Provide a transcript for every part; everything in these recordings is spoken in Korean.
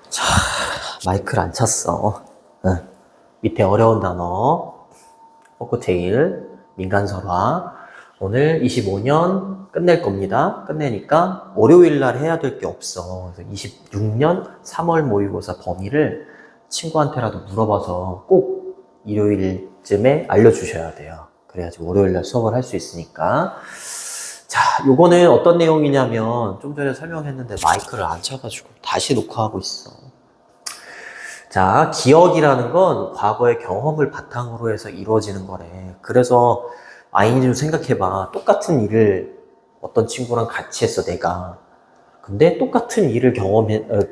자, 마이크를 안 찼어. 밑에 어려운 단어, 포크테일, 민간설화. 오늘 25년 끝낼 겁니다. 끝내니까 월요일 날 해야 될 게 없어. 그래서 26년 3월 모의고사 범위를 친구한테라도 물어봐서 꼭 일요일쯤에 알려주셔야 돼요. 그래야지 월요일 날 수업을 할 수 있으니까. 자, 요거는 어떤 내용이냐면 좀 전에 설명했는데 마이크를 안 차가지고 다시 녹화하고 있어. 자, 기억이라는 건 과거의 경험을 바탕으로 해서 이루어지는 거래. 그래서 아이니 좀 생각해봐. 똑같은 일을 어떤 친구랑 같이 했어, 내가. 근데 똑같은 일을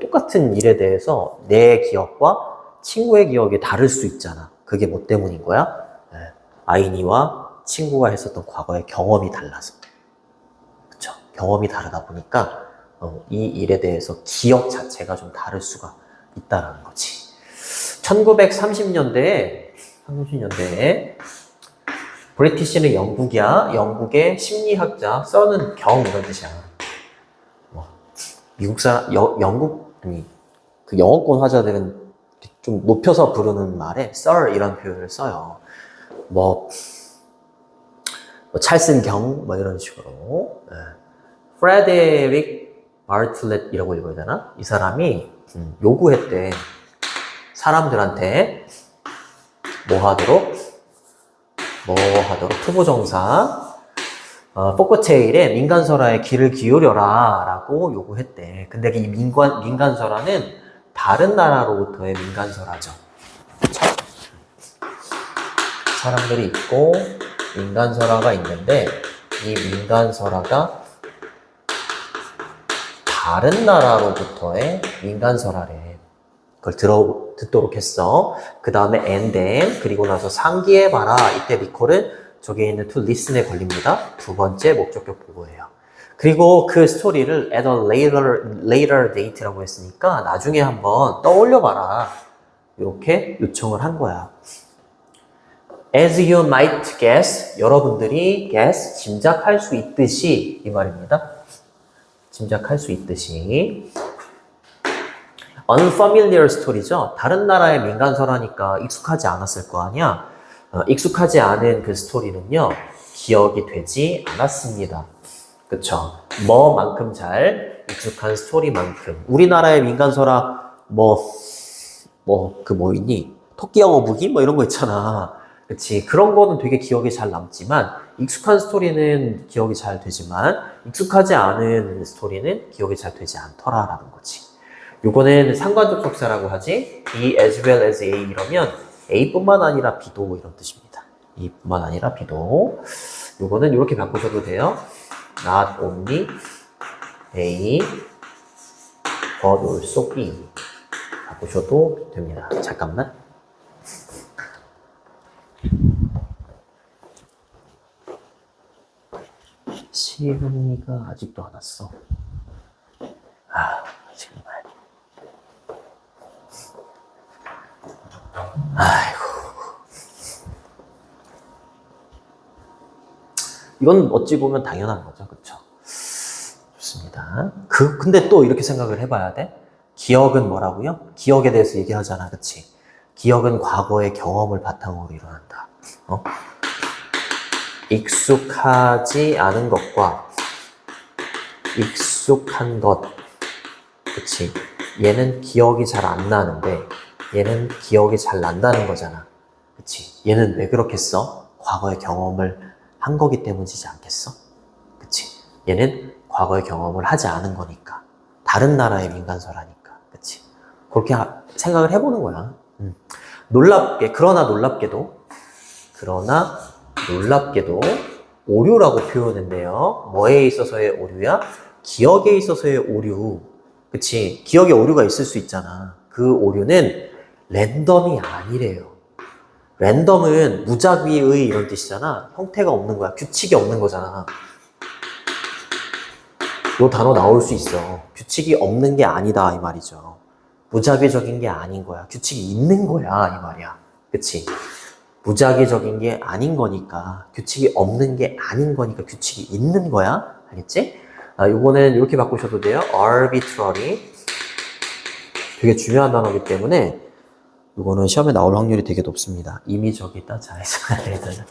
똑같은 일에 대해서 내 기억과 친구의 기억이 다를 수 있잖아. 그게 뭐 때문인 거야? 아이니와 친구가 했었던 과거의 경험이 달라서. 그쵸? 경험이 다르다 보니까 이 일에 대해서 기억 자체가 좀 다를 수가 있다라는 거지. 1930년대에 브리티시는 영국이야. 영국의 심리학자 써는 경 이런 뜻이야. 미국 사람 영국 아니 그 영어권 화자들은 좀 높여서 부르는 말에 sir 이런 표현을 써요. 뭐 찰슨 경 뭐 이런 식으로. 프레데릭 바틀렛이라고 읽어야 되나? 이 사람이 요구했대. 사람들한테 뭐 하도록 투부정사 포크테일에 민간설화에 귀를 기울여라 라고 요구했대. 근데 이 민간설화는 다른 나라로부터의 민간설화죠. 그쵸? 사람들이 있고 민간설화가 있는데 이 민간설화가 다른 나라로부터의 민간설화래. 그걸 듣도록 했어. 그 다음에 and then 그리고 나서 상기해봐라. 이때 리콜은 저기에 있는 to listen에 걸립니다. 두 번째 목적격 보고예요. 그리고 그 스토리를 at a later date라고 했으니까 나중에 한번 떠올려봐라. 이렇게 요청을 한 거야. As you might guess, 여러분들이 guess, 짐작할 수 있듯이 이 말입니다. 짐작할 수 있듯이 unfamiliar story죠. 다른 나라의 민간설화니까 익숙하지 않았을 거 아니야. 익숙하지 않은 그 스토리는요. 기억이 되지 않았습니다. 그쵸? 뭐만큼 잘 익숙한 스토리만큼 우리나라의 민간설화 뭐 있니? 토끼 영어 무기? 뭐 이런 거 있잖아. 그치? 그런 거는 되게 기억이 잘 남지만 익숙한 스토리는 기억이 잘 되지만 익숙하지 않은 스토리는 기억이 잘 되지 않더라라는 거지. 요거는 상관접속사라고 하지. B as well as A 이러면 A뿐만 아니라 B도 이런 뜻입니다. A뿐만 아니라 B도. 요거는 이렇게 바꾸셔도 돼요. Not only A but also B 바꾸셔도 됩니다. 잠깐만. 시은이가 아직도 안 왔어. 정말. 아이고. 이건 어찌 보면 당연한 거죠. 그쵸? 좋습니다. 근데 또 이렇게 생각을 해봐야 돼. 기억은 뭐라고요? 기억에 대해서 얘기하잖아. 그치? 기억은 과거의 경험을 바탕으로 일어난다. 익숙하지 않은 것과 익숙한 것. 그치? 얘는 기억이 잘 안 나는데 얘는 기억이 잘 난다는 거잖아. 그치? 얘는 왜 그렇겠어? 과거의 경험을 한 거기 때문이지 않겠어? 그치? 얘는 과거의 경험을 하지 않은 거니까. 다른 나라의 민간설화니까. 그치? 그렇게 생각을 해보는 거야. 그러나 놀랍게도 오류라고 표현했네요. 뭐에 있어서의 오류야? 기억에 있어서의 오류. 그치? 기억에 오류가 있을 수 있잖아. 그 오류는 랜덤이 아니래요. 랜덤은 무작위의 이런 뜻이잖아. 형태가 없는 거야. 규칙이 없는 거잖아. 이 단어 나올 수 있어. 규칙이 없는 게 아니다 이 말이죠. 무작위적인 게 아닌 거야. 규칙이 있는 거야 이 말이야. 그치? 무작위적인 게 아닌 거니까 규칙이 없는 게 아닌 거니까 규칙이 있는 거야. 알겠지? 요거는 이렇게 바꾸셔도 돼요. arbitrary. 되게 중요한 단어이기 때문에 이거는 시험에 나올 확률이 되게 높습니다. 임의적이다, 자의적이다.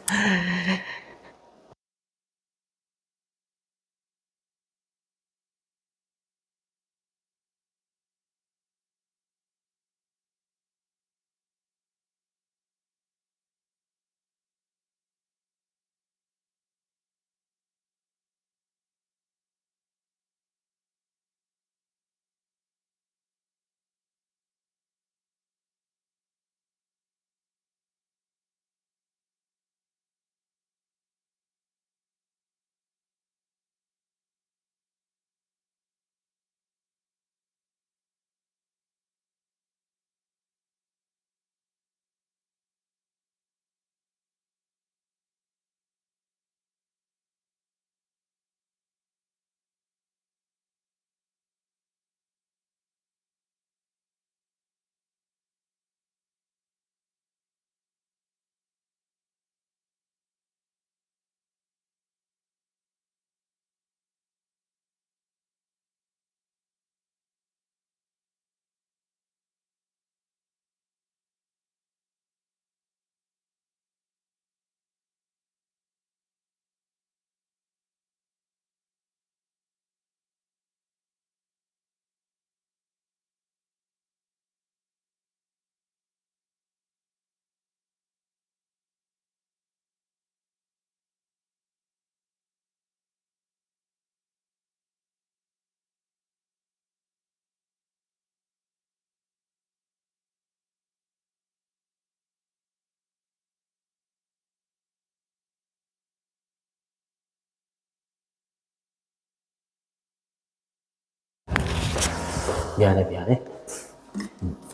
미안해.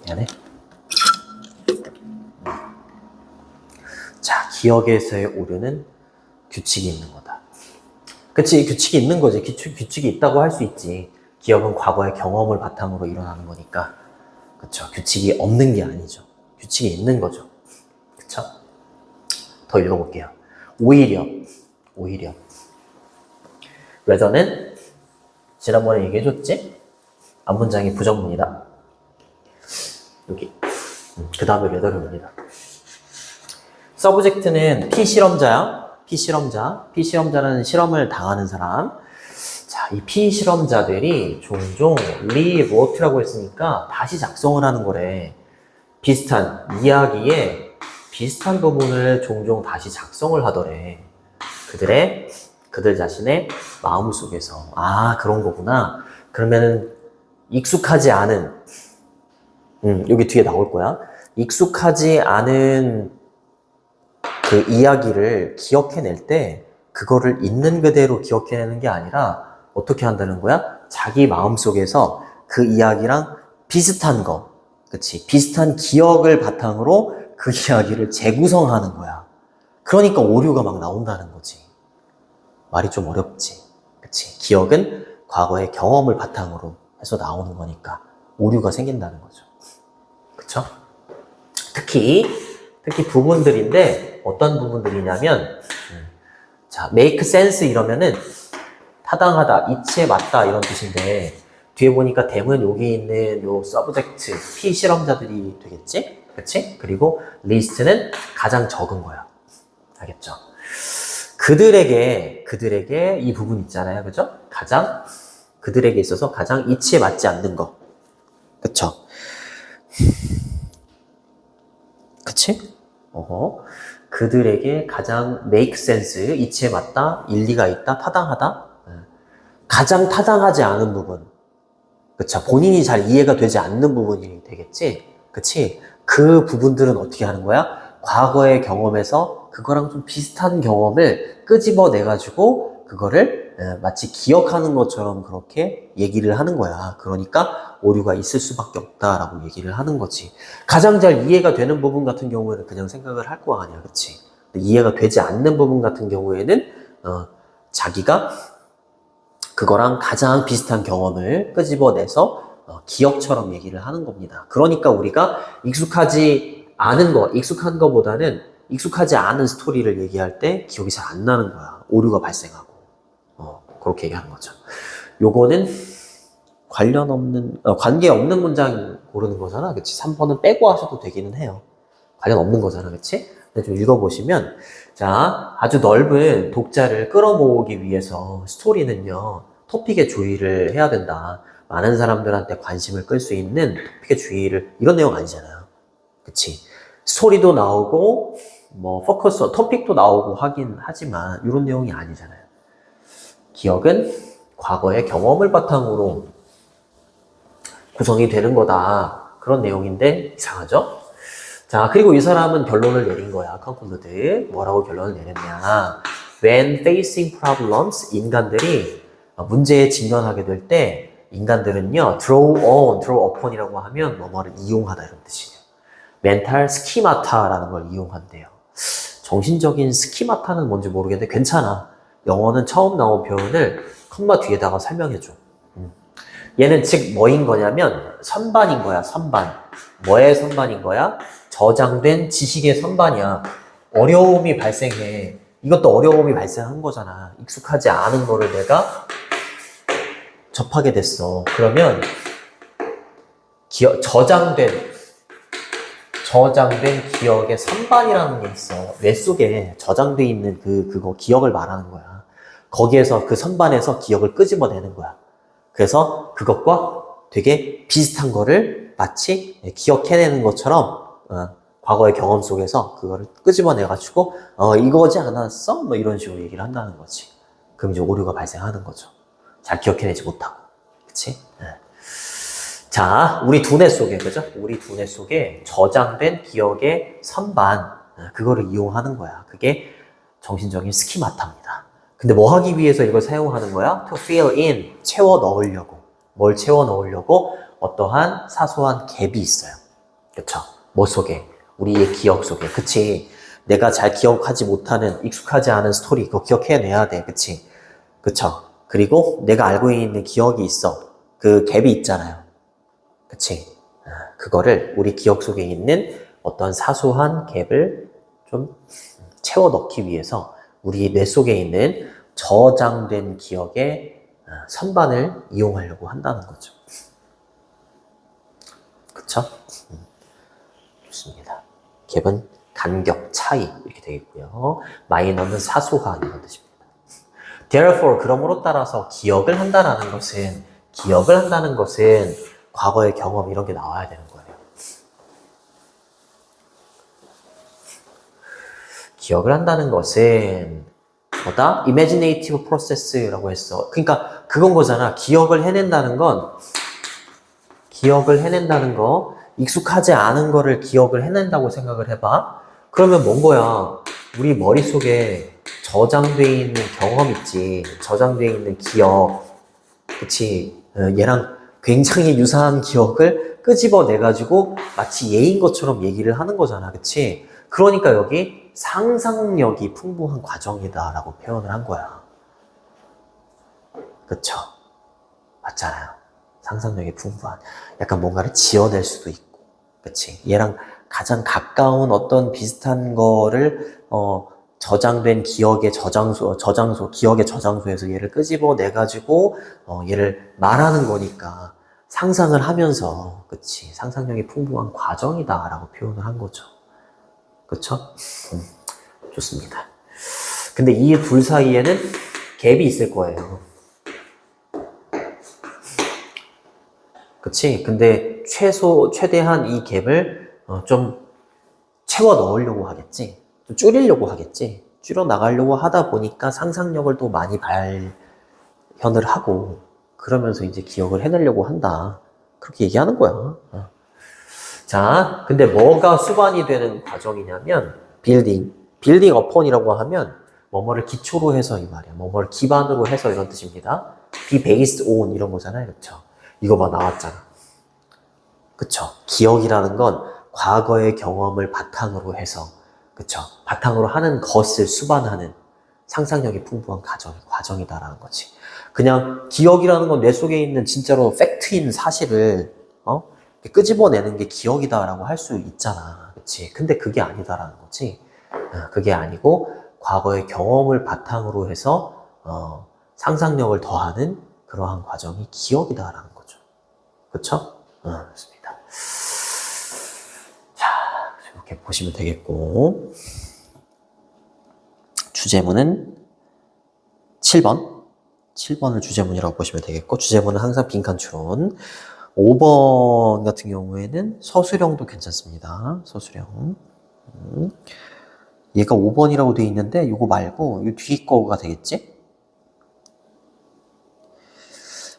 미안해. 자, 기억에서의 오류는 규칙이 있는 거다. 그치, 규칙이 있는 거지. 규칙이 있다고 할 수 있지. 기억은 과거의 경험을 바탕으로 일어나는 거니까. 그쵸. 규칙이 없는 게 아니죠. 규칙이 있는 거죠. 그쵸? 더 읽어볼게요. 오히려. whether는 지난번에 얘기해줬지? 앞문장이 부정문이다. 여기. 그 다음에 whether입니다. 서브젝트는 피실험자야. 피실험자는 실험을 당하는 사람. 자, 이 피실험자들이 종종 리워트라고 했으니까 다시 작성을 하는 거래. 비슷한 이야기에 비슷한 부분을 종종 다시 작성을 하더래. 그들 자신의 마음속에서. 아, 그런 거구나. 그러면은 익숙하지 않은 여기 뒤에 나올 거야. 익숙하지 않은 그 이야기를 기억해낼 때 그거를 있는 그대로 기억해내는 게 아니라 어떻게 한다는 거야? 자기 마음속에서 그 이야기랑 비슷한 거, 그치? 비슷한 기억을 바탕으로 그 이야기를 재구성하는 거야. 그러니까 오류가 막 나온다는 거지. 말이 좀 어렵지. 그치? 기억은 과거의 경험을 바탕으로 해서 나오는 거니까 오류가 생긴다는 거죠. 그쵸? 특히 부분들인데 어떤 부분들이냐면 자, make sense 이러면은 타당하다, 이치에 맞다 이런 뜻인데 뒤에 보니까 댐은 여기 있는 요 서브젝트, 피실험자들이 되겠지? 그치? 그리고 리스트는 가장 적은 거야. 알겠죠? 그들에게 이 부분 있잖아요. 그죠? 그들에게 있어서 가장 이치에 맞지 않는 거. 그쵸? 그치? 그들에게 가장 make sense, 이치에 맞다, 일리가 있다, 타당하다. 가장 타당하지 않은 부분. 그쵸? 본인이 잘 이해가 되지 않는 부분이 되겠지? 그치? 그 부분들은 어떻게 하는 거야? 과거의 경험에서 그거랑 좀 비슷한 경험을 끄집어내가지고 그거를 마치 기억하는 것처럼 그렇게 얘기를 하는 거야. 그러니까 오류가 있을 수밖에 없다라고 얘기를 하는 거지. 가장 잘 이해가 되는 부분 같은 경우에는 그냥 생각을 할 거 아니야. 그치? 근데 이해가 되지 않는 부분 같은 경우에는 자기가 그거랑 가장 비슷한 경험을 끄집어내서 기억처럼 얘기를 하는 겁니다. 그러니까 우리가 익숙한 거보다는 익숙하지 않은 스토리를 얘기할 때 기억이 잘 안 나는 거야. 오류가 발생하고. 그렇게 얘기하는 거죠. 요거는 관련 없는, 관계 없는 문장 고르는 거잖아. 그치? 3번은 빼고 하셔도 되기는 해요. 관련 없는 거잖아. 그치? 근데 좀 읽어보시면, 자, 아주 넓은 독자를 끌어모으기 위해서 스토리는요, 토픽에 주의를 해야 된다. 많은 사람들한테 관심을 끌 수 있는 토픽에 주의를, 이런 내용 아니잖아요. 그치? 스토리도 나오고, 뭐, 포커스, 토픽도 나오고 하긴 하지만, 이런 내용이 아니잖아요. 기억은 과거의 경험을 바탕으로 구성이 되는 거다. 그런 내용인데, 이상하죠? 자, 그리고 이 사람은 결론을 내린 거야. 컨클루드. 뭐라고 결론을 내렸냐. When facing problems, 인간들이 문제에 직면하게 될 때, 인간들은요, draw upon이라고 하면 뭐뭐를 이용하다 이런 뜻이에요. 멘탈 스키마타라는 걸 이용한대요. 정신적인 스키마타는 뭔지 모르겠는데 괜찮아. 영어는 처음 나온 표현을 컴마 뒤에다가 설명해줘. 얘는 즉 뭐인 거냐면 선반인 거야. 선반. 뭐의 선반인 거야? 저장된 지식의 선반이야. 어려움이 발생해. 이것도 어려움이 발생한 거잖아. 익숙하지 않은 거를 내가 접하게 됐어. 그러면 저장된 기억의 선반이라는 게 있어. 뇌 속에 저장돼 있는 그거 기억을 말하는 거야. 거기에서 그 선반에서 기억을 끄집어내는 거야. 그래서 그것과 되게 비슷한 거를 마치 기억해내는 것처럼 과거의 경험 속에서 그거를 끄집어내가지고 이거지 않았어? 뭐 이런 식으로 얘기를 한다는 거지. 그럼 이제 오류가 발생하는 거죠. 잘 기억해내지 못하고. 그치? 자, 우리 두뇌 속에, 그죠? 우리 두뇌 속에 저장된 기억의 선반, 그거를 이용하는 거야. 그게 정신적인 스키마타입니다. 근데 뭐 하기 위해서 이걸 사용하는 거야? To fill in, 채워 넣으려고. 뭘 채워 넣으려고? 어떠한 사소한 갭이 있어요. 그쵸? 뭐 속에? 우리의 기억 속에. 그치? 내가 잘 기억하지 못하는, 익숙하지 않은 스토리, 그거 기억해내야 돼. 그치? 그쵸? 그리고 내가 알고 있는 기억이 있어. 그 갭이 있잖아요. 그치? 그거를 우리 기억 속에 있는 어떤 사소한 갭을 좀 채워 넣기 위해서 우리 뇌 속에 있는 저장된 기억의 선반을 이용하려고 한다는 거죠. 그쵸? 좋습니다. 갭은 간격, 차이 이렇게 되겠고요. 마이너는 사소한 이런 뜻입니다. Therefore, 그러므로 따라서 기억을 한다는 것은 과거의 경험 이런 게 나와야 되는 거예요. 기억을 한다는 것은 뭐다? imaginative process라고 했어. 그러니까 그건 거잖아. 기억을 해낸다는 거, 익숙하지 않은 거를 기억을 해낸다고 생각을 해봐. 그러면 뭔 거야? 우리 머릿속에 저장돼 있는 경험 있지. 저장돼 있는 기억. 그치? 얘랑 굉장히 유사한 기억을 끄집어내가지고 마치 얘인 것처럼 얘기를 하는 거잖아. 그치? 그러니까 여기 상상력이 풍부한 과정이다라고 표현을 한 거야. 그쵸? 맞잖아요. 상상력이 풍부한. 약간 뭔가를 지어낼 수도 있고. 그치? 얘랑 가장 가까운 어떤 비슷한 거를, 저장된 기억의 기억의 저장소에서 얘를 끄집어내가지고, 얘를 말하는 거니까 상상을 하면서, 그치? 상상력이 풍부한 과정이다라고 표현을 한 거죠. 그쵸? 좋습니다. 근데 이 둘 사이에는 갭이 있을 거예요. 그치? 근데 최대한 이 갭을 좀 채워 넣으려고 하겠지? 좀 줄이려고 하겠지? 줄여 나가려고 하다 보니까 상상력을 또 많이 발현을 하고 그러면서 이제 기억을 해내려고 한다. 그렇게 얘기하는 거야. 자, 근데 뭐가 수반이 되는 과정이냐면 빌딩 어폰이라고 하면 뭐뭐를 기초로 해서 이 말이야. 뭐뭐를 기반으로 해서 이런 뜻입니다. be based on 이런 거잖아요. 그쵸? 이거 봐 나왔잖아. 그쵸? 기억이라는 건 과거의 경험을 바탕으로 해서 그쵸? 바탕으로 하는 것을 수반하는 상상력이 풍부한 과정이다라는 거지. 그냥 기억이라는 건 뇌 속에 있는 진짜로 팩트인 사실을 끄집어내는 게 기억이다라고 할 수 있잖아. 그치? 근데 그게 아니다라는 거지. 그게 아니고 과거의 경험을 바탕으로 해서 상상력을 더하는 그러한 과정이 기억이다라는 거죠. 그쵸? 그렇습니다. 자, 이렇게 보시면 되겠고, 주제문은 7번을 주제문이라고 보시면 되겠고, 주제문은 항상 빈칸 추론. 5번 같은 경우에는 서술형도 괜찮습니다. 서술형. 얘가 5번이라고 되어 있는데 이거 말고 이 뒤 거가 되겠지?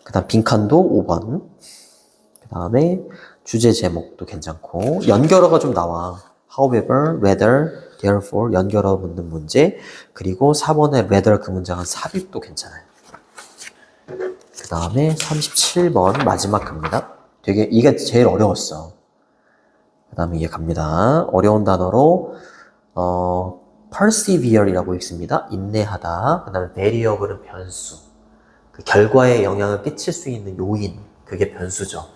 그 다음 빈칸도 5번. 그 다음에 주제 제목도 괜찮고 연결어가 좀 나와. However, whether, therefore 연결어 묻는 문제. 그리고 4번의 rather 그 문장은 삽입도 괜찮아요. 그 다음에 37번 마지막 갑니다. 되게 이게 제일 어려웠어. 그 다음에 이게 갑니다. 어려운 단어로 persevere이라고 읽습니다. 인내하다. 그 다음에 variable은 변수. 그 결과에 영향을 끼칠 수 있는 요인. 그게 변수죠.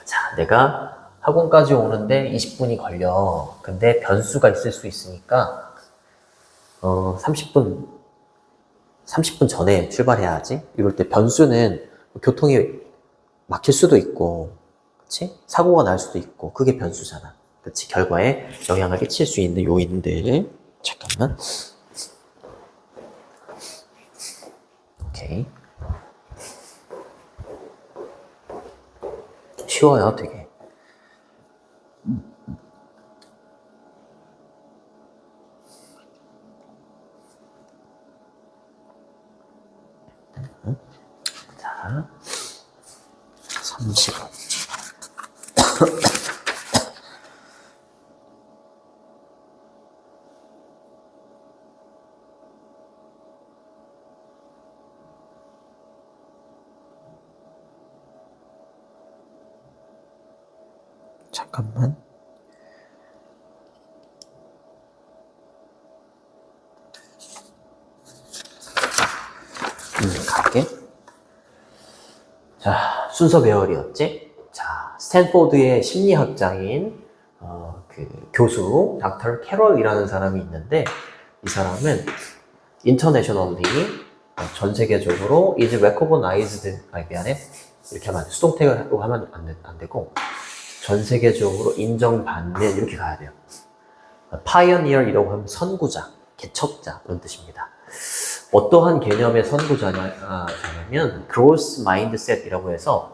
자, 내가 학원까지 오는데 20분이 걸려. 근데 변수가 있을 수 있으니까 30분 전에 출발해야지. 이럴 때 변수는 교통이 막힐 수도 있고, 그치? 사고가 날 수도 있고, 그게 변수잖아. 그치? 결과에 영향을 끼칠 수 있는 요인들. 잠깐만. 오케이. 쉬워요, 되게. 자, 30번. 잠깐만. 갈게. 자, 순서 배열이었지? 자, 스탠포드의 심리학자인 그 교수 닥터 캐럴이라는 사람이 있는데 이 사람은 internationally 전 세계적으로 is recognized 미안해 이렇게 하면 수동태로 하면 안 되고 전 세계적으로 인정받는 이렇게 가야 돼요. pioneer이라고 하면 선구자, 개척자 이런 뜻입니다. 어떠한 개념의 선구자냐면 growth mindset이라고 해서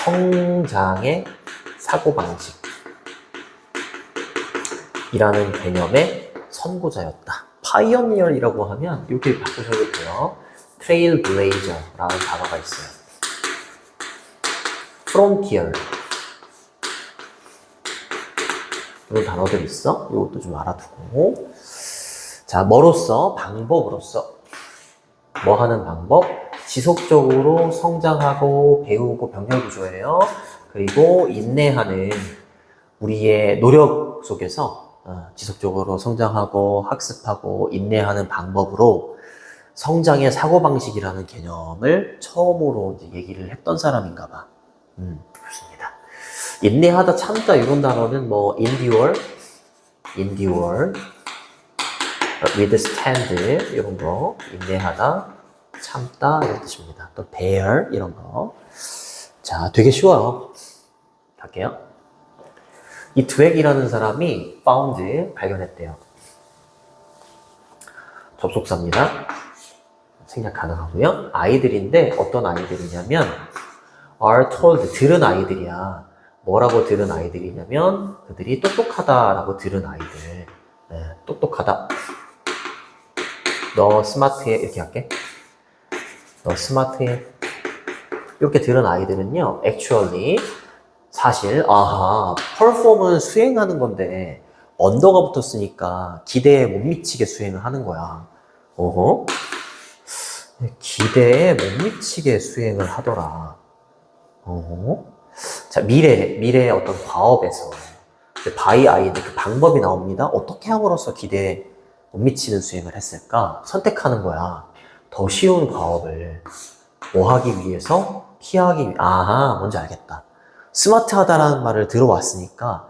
성장의 사고방식이라는 개념의 선구자였다. pioneer이라고 하면 이렇게 바꾸셔도 돼요. trailblazer라는 단어가 있어요. frontier 이런 단어들이 있어. 이것도 좀 알아두고. 자, 뭐로써? 방법으로써. 뭐 하는 방법? 지속적으로 성장하고 배우고 병렬구조예요. 그리고 인내하는 우리의 노력 속에서 지속적으로 성장하고 학습하고 인내하는 방법으로 성장의 사고방식이라는 개념을 처음으로 이제 얘기를 했던 사람인가 봐. 그렇습니다. 인내하다, 참다 이런 단어는 뭐 endure, withstand 이런 거, 인내하다, 참다 이런 뜻입니다. 또 bear 이런 거. 자, 되게 쉬워요. 갈게요. 이 드웩이라는 사람이 found, 발견했대요. 접속사입니다. 생략 가능하고요. 아이들인데 어떤 아이들이냐면 are told, 들은 아이들이야. 뭐라고 들은 아이들이냐면 그들이 똑똑하다라고 들은 아이들. 네, 똑똑하다. 너 스마트해. 이렇게 할게. 너 스마트해. 이렇게 들은 아이들은요. actually 사실 perform은 수행하는 건데 언더가 붙었으니까 기대에 못 미치게 수행을 하는 거야. 기대에 못 미치게 수행을 하더라. 자, 미래의 어떤 과업에서 by 아이들 그 방법이 나옵니다. 어떻게 함으로써 기대에 못 미치는 수행을 했을까? 선택하는 거야. 더 쉬운 과업을 뭐 하기 위해서? 피하기 위해. 뭔지 알겠다. 스마트하다라는 말을 들어왔으니까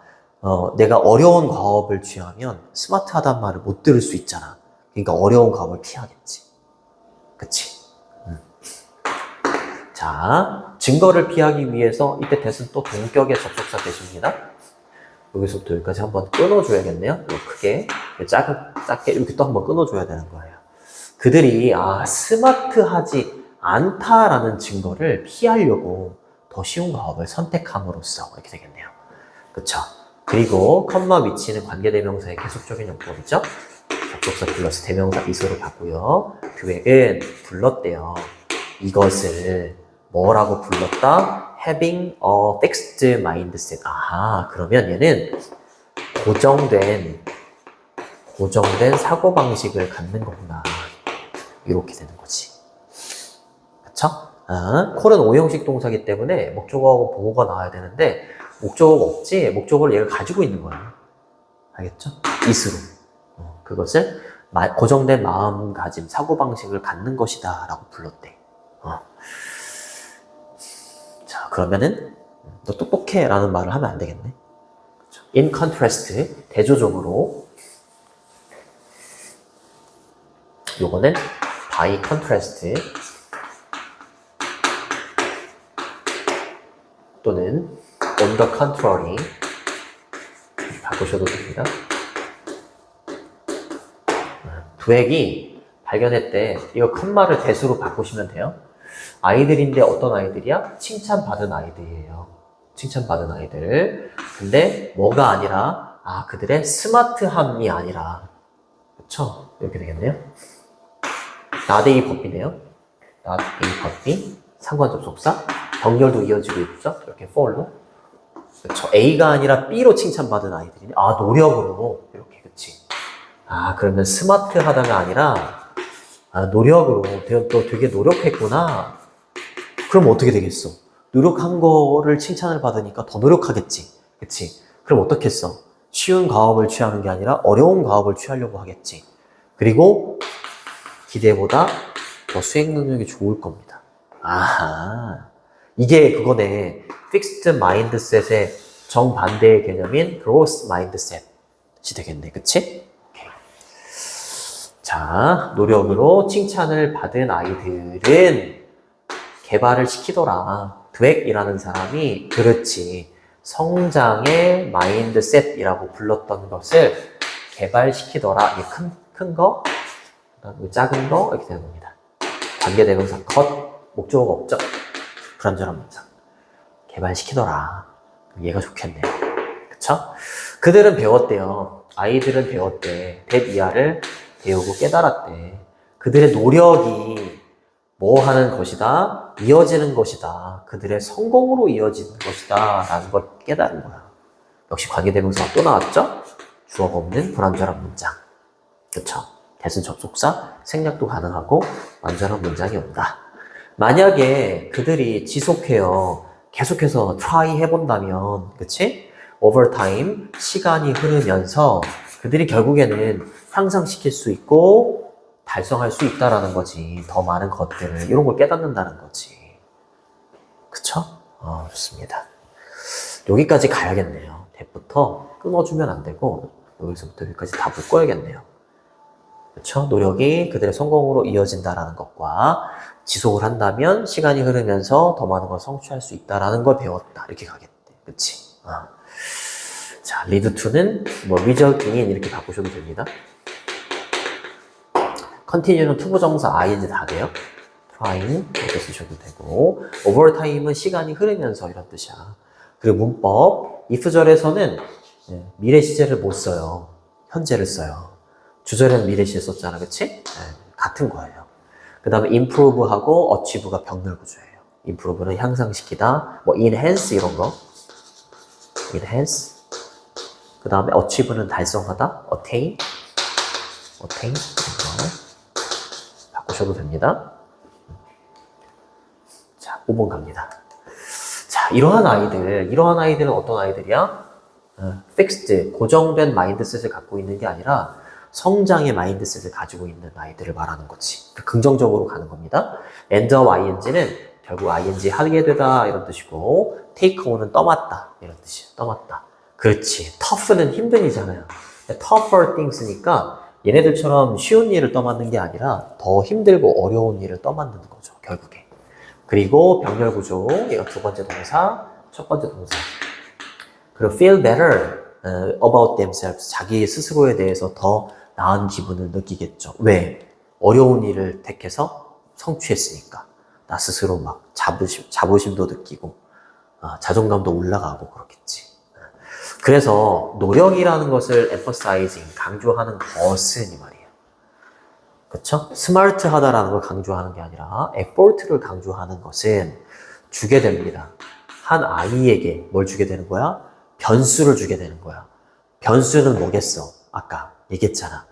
내가 어려운 과업을 취하면 스마트하다는 말을 못 들을 수 있잖아. 그러니까 어려운 과업을 피하겠지. 그치? 자, 증거를 피하기 위해서 이때 that은 또 동격의 접속사 that입니다. 여기서부터 여기까지 한번 끊어줘야겠네요. 크게, 작게 이렇게 또 한번 끊어줘야 되는 거예요. 그들이 스마트하지 않다라는 증거를 피하려고 더 쉬운 가업을 선택함으로써 이렇게 되겠네요. 그쵸? 그리고 컴마 위치는 관계대명사의 계속적인 용법이죠. 접속사 플러스 대명사 이소를 받고요. 교획은 불렀대요. 이것을 뭐라고 불렀다? Having a fixed mindset. 그러면 얘는 고정된 사고방식을 갖는 거구나. 이렇게 되는 거지. 그쵸? 콜은 오형식 동사기 때문에 목적어하고 보호가 나와야 되는데 목적어가 없지, 목적어를 얘가 가지고 있는 거야. 알겠죠? is로. 그것을 고정된 마음가짐, 사고방식을 갖는 것이다 라고 불렀대. 자, 그러면은 너 똑똑해 라는 말을 하면 안 되겠네. 그렇죠? In contrast, 대조적으로 요거는 by contrast 또는 on the contrary 바꾸셔도 됩니다. 두획이 발견했대. 이거 컴마를 대수로 바꾸시면 돼요. 아이들인데 어떤 아이들이야? 칭찬받은 아이들이에요. 칭찬받은 아이들. 근데 뭐가 아니라 그들의 스마트함이 아니라, 그쵸? 이렇게 되겠네요. not a puppy네요. not a puppy. 상관 접속사. 병렬도 이어지고 있죠. 이렇게 for로. 그쵸? A가 아니라 B로 칭찬받은 아이들이네. 노력으로. 이렇게, 그치? 그러면 스마트하다가 아니라 노력으로 또 되게 노력했구나. 그럼 어떻게 되겠어? 노력한 거를 칭찬을 받으니까 더 노력하겠지. 그치? 그럼 어떻겠어? 쉬운 가업을 취하는 게 아니라 어려운 가업을 취하려고 하겠지. 그리고 기대보다 더 수행 능력이 좋을 겁니다. 이게 그거네. Fixed Mindset의 정반대의 개념인 Growth Mindset이 되겠네. 그치? 자, 노력으로 칭찬을 받은 아이들은 개발을 시키더라. 드웩이라는 사람이 그렇지. 성장의 마인드셋이라고 불렀던 것을 개발시키더라. 이게 큰 거, 작은 거 이렇게 되는 겁니다. 관계대명사 목적어가 없죠. 불완전한 문장. 개발시키더라. 얘가 좋겠네요. 그쵸? 그들은 배웠대요. 아이들은 배웠대. 대이하를 배우고 깨달았대. 그들의 노력이 뭐 하는 것이다? 이어지는 것이다. 그들의 성공으로 이어지는 것이다. 라는 걸 깨달은 거야. 역시 관계대명사가 또 나왔죠? 주어가 없는 불완전한 문장. 그쵸? 대신 접속사, 생략도 가능하고 완전한 문장이 온다. 만약에 그들이 지속해요. 계속해서 try 해본다면, 그치? over time, 시간이 흐르면서 그들이 결국에는 향상시킬 수 있고 달성할 수 있다라는 거지. 더 많은 것들을, 이런 걸 깨닫는다는 거지. 그쵸? 좋습니다. 여기까지 가야겠네요. 대부터 끊어주면 안 되고 여기서부터 여기까지 다 묶어야겠네요. 그쵸? 노력이 그들의 성공으로 이어진다라는 것과 지속을 한다면 시간이 흐르면서 더 많은 걸 성취할 수 있다라는 걸 배웠다. 이렇게 가겠네. 그치? 자, lead to는 resulting in 이렇게 바꾸셔도 됩니다. continue는 투부정사 ing 다 돼요. trying 이렇게 쓰셔도 되고 over time은 시간이 흐르면서 이런 뜻이야. 그리고 문법 if절에서는 미래 시제를 못 써요. 현재를 써요. 주절에는 미래 시제 썼잖아. 그치? 같은 거예요. 그 다음에 improve하고 achieve가 병렬 구조예요. improve는 향상시키다, enhance 이런 거. enhance. 그 다음에 achieve는 달성하다, attain 이런 거 바꾸셔도 됩니다. 자, 5번 갑니다. 자, 이러한 아이들은 어떤 아이들이야? fixed, 고정된 마인드셋을 갖고 있는 게 아니라 성장의 마인드셋을 가지고 있는 아이들을 말하는 거지. 긍정적으로 가는 겁니다. end of ing는 결국 ing 하게 되다 이런 뜻이고 take on은 떠맡다 이런 뜻이에요. 떠맡다. 그렇지. tough는 힘든이잖아요. tougher things니까 얘네들처럼 쉬운 일을 떠맡는 게 아니라 더 힘들고 어려운 일을 떠맡는 거죠, 결국에. 그리고 병렬 구조, 얘가 두 번째 동사, 첫 번째 동사. 그리고 feel better about themselves. 자기 스스로에 대해서 더 나은 기분을 느끼겠죠. 왜? 어려운 일을 택해서 성취했으니까. 나 스스로 막 자부심도 느끼고, 자존감도 올라가고 그렇겠지. 그래서 노력이라는 것을 emphasizing, 강조하는 것은 이 말이에요. 그쵸? 스마트하다라는 걸 강조하는 게 아니라 effort를 강조하는 것은 주게 됩니다. 한 아이에게 뭘 주게 되는 거야? 변수를 주게 되는 거야. 변수는 뭐겠어? 아까 얘기했잖아.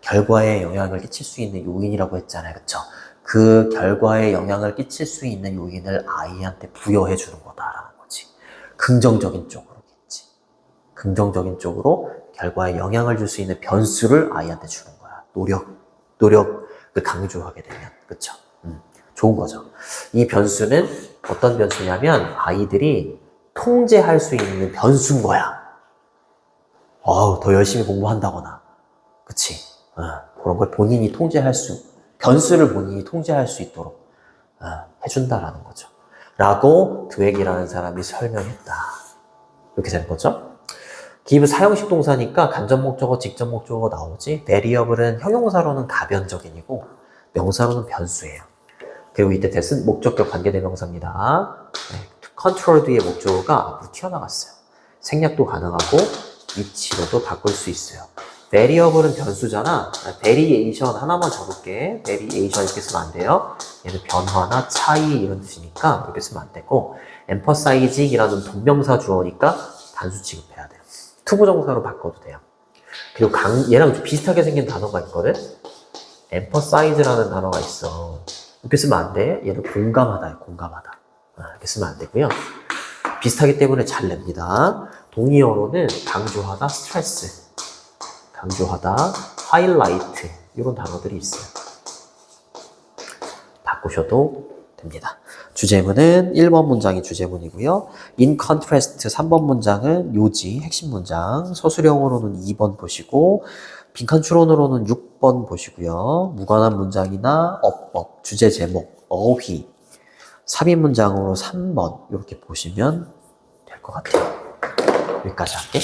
결과에 영향을 끼칠 수 있는 요인이라고 했잖아요. 그쵸? 그 결과에 영향을 끼칠 수 있는 요인을 아이한테 부여해 주는 거다라는 거지. 긍정적인 쪽으로겠지. 긍정적인 쪽으로 결과에 영향을 줄 수 있는 변수를 아이한테 주는 거야. 노력을 강조하게 되면. 그쵸? 좋은 거죠. 이 변수는 어떤 변수냐면 아이들이 통제할 수 있는 변수인 거야. 더 열심히 공부한다거나. 그치? 그런 걸 본인이 변수를 본인이 통제할 수 있도록 해준다라는 거죠. 라고 드웩이라는 사람이 설명했다. 이렇게 되는 거죠. give 사형식 동사니까 간접 목적어, 직접 목적어 나오지. variable은 형용사로는 가변적인이고 명사로는 변수예요. 그리고 이때 that은 목적격 관계대명사입니다. control 뒤에 목적어가 앞으로 튀어나갔어요. 생략도 가능하고 위치로도 바꿀 수 있어요. variable은 변수잖아. variation 하나만 적을게. variation 이렇게 쓰면 안 돼요. 얘는 변화나 차이 이런 뜻이니까 이렇게 쓰면 안 되고 emphasizing이라는 동명사 주어니까 단수 취급해야 돼요. 투부정사로 바꿔도 돼요. 그리고 얘랑 좀 비슷하게 생긴 단어가 있거든. emphasize라는 단어가 있어. 이렇게 쓰면 안 돼. 얘는 공감하다예요. 공감하다. 이렇게 쓰면 안 되고요. 비슷하기 때문에 잘 냅니다. 동의어로는 강조하다, 스트레스, 강조하다, 하이라이트 이런 단어들이 있어요. 바꾸셔도 됩니다. 주제문은 1번 문장이 주제문이고요. in contrast 3번 문장은 요지, 핵심 문장. 서술형으로는 2번 보시고 빈칸 추론으로는 6번 보시고요. 무관한 문장이나 어법, 주제 제목, 어휘, 삽입 문장으로 3번 이렇게 보시면 될 것 같아요. 여기까지 할게.